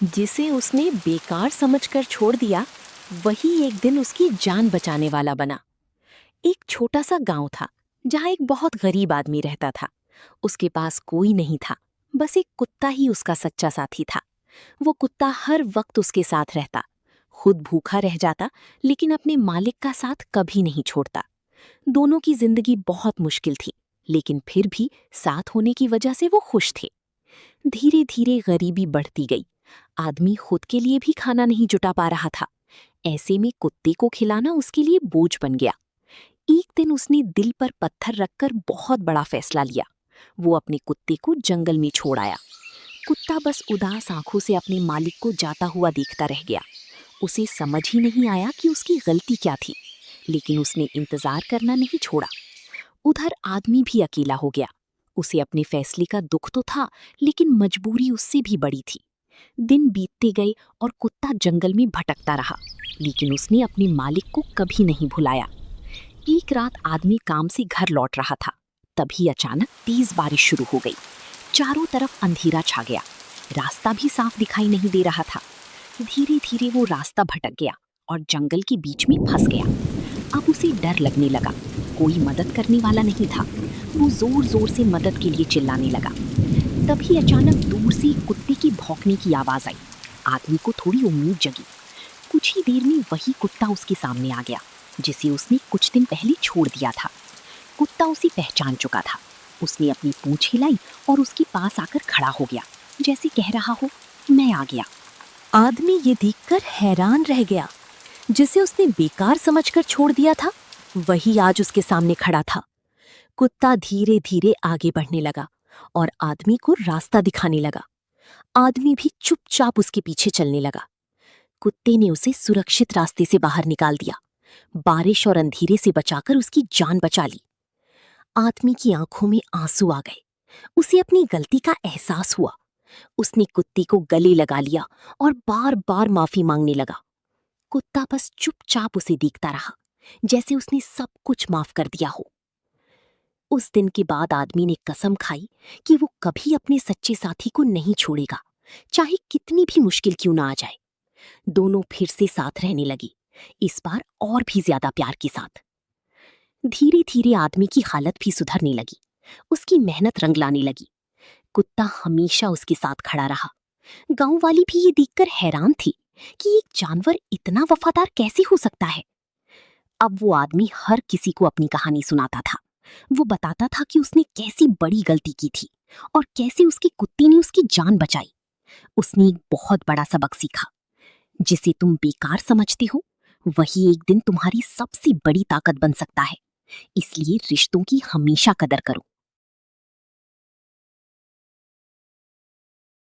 जिसे उसने बेकार समझकर छोड़ दिया, वही एक दिन उसकी जान बचाने वाला बना। एक छोटा सा गांव था जहां एक बहुत गरीब आदमी रहता था। उसके पास कोई नहीं था, बस एक कुत्ता ही उसका सच्चा साथी था। वो कुत्ता हर वक्त उसके साथ रहता, खुद भूखा रह जाता, लेकिन अपने मालिक का साथ कभी नहीं छोड़ता। दोनों की जिंदगी बहुत मुश्किल थी, लेकिन फिर भी साथ होने की वजह से वो खुश थे। धीरे धीरे गरीबी बढ़ती गई। आदमी खुद के लिए भी खाना नहीं जुटा पा रहा था। ऐसे में कुत्ते को खिलाना उसके लिए बोझ बन गया। एक दिन उसने दिल पर पत्थर रखकर बहुत बड़ा फैसला लिया। वो अपने कुत्ते को जंगल में छोड़ आया। कुत्ता बस उदास आंखों से अपने मालिक को जाता हुआ देखता रह गया। उसे समझ ही नहीं आया कि उसकी गलती क्या थी, लेकिन उसने इंतजार करना नहीं छोड़ा। उधर आदमी भी अकेला हो गया। उसे अपने फैसले का दुख तो था, लेकिन मजबूरी उससे भी बड़ी थी। दिन बीतते गए और कुत्ता जंगल में भटकता रहा, लेकिन उसने अपने मालिक को कभी नहीं भुलाया। एक रात आदमी काम से घर लौट रहा था। तभी अचानक तेज बारिश शुरू हो गई। चारों तरफ अंधेरा छा गया। रास्ता भी साफ दिखाई नहीं दे रहा था। धीरे धीरे वो रास्ता भटक गया और जंगल के बीच में फंस गया। अब उसे डर लगने लगा। कोई मदद करने वाला नहीं था। वो जोर जोर से मदद के लिए चिल्लाने लगा। तभी अचानक दूर से कुत्ते की भौंकने की आवाज आई। आदमी को थोड़ी उम्मीद जगी। कुछ ही देर में वही कुत्ता उसके सामने आ गया, जिसे उसने कुछ दिन पहले छोड़ दिया था। कुत्ता उसे पहचान चुका था। उसने अपनी पूंछ हिलाई और उसके पास आकर खड़ा हो गया, जैसे कह रहा हो, मैं आ गया। आदमी ये देखकर हैरान रह गया। जिसे उसने बेकार समझकर छोड़ दिया था, वही आज उसके सामने खड़ा था। कुत्ता धीरे धीरे आगे बढ़ने लगा और आदमी को रास्ता दिखाने लगा। आदमी भी चुपचाप उसके पीछे चलने लगा। कुत्ते ने उसे सुरक्षित रास्ते से बाहर निकाल दिया, बारिश और अंधेरे से बचाकर उसकी जान बचा ली। आदमी की आंखों में आंसू आ गए। उसे अपनी गलती का एहसास हुआ। उसने कुत्ते को गले लगा लिया और बार बार माफी मांगने लगा। कुत्ता बस चुपचाप उसे देखता रहा, जैसे उसने सब कुछ माफ कर दिया हो। उस दिन के बाद आदमी ने कसम खाई कि वो कभी अपने सच्चे साथी को नहीं छोड़ेगा, चाहे कितनी भी मुश्किल क्यों ना आ जाए। दोनों फिर से साथ रहने लगी, इस बार और भी ज्यादा प्यार के साथ। धीरे धीरे आदमी की हालत भी सुधरने लगी। उसकी मेहनत रंग लाने लगी। कुत्ता हमेशा उसके साथ खड़ा रहा। गांव वाली भी ये देखकर हैरान थी कि एक जानवर इतना वफादार कैसे हो सकता है। अब वो आदमी हर किसी को अपनी कहानी सुनाता था। वो बताता था कि उसने कैसी बड़ी गलती की थी और कैसे उसके कुत्ते ने उसकी जान बचाई। उसने एक बहुत बड़ा सबक सीखा। जिसे तुम बेकार समझते हो, वही एक दिन तुम्हारी सबसे बड़ी ताकत बन सकता है। इसलिए रिश्तों की हमेशा कदर करो।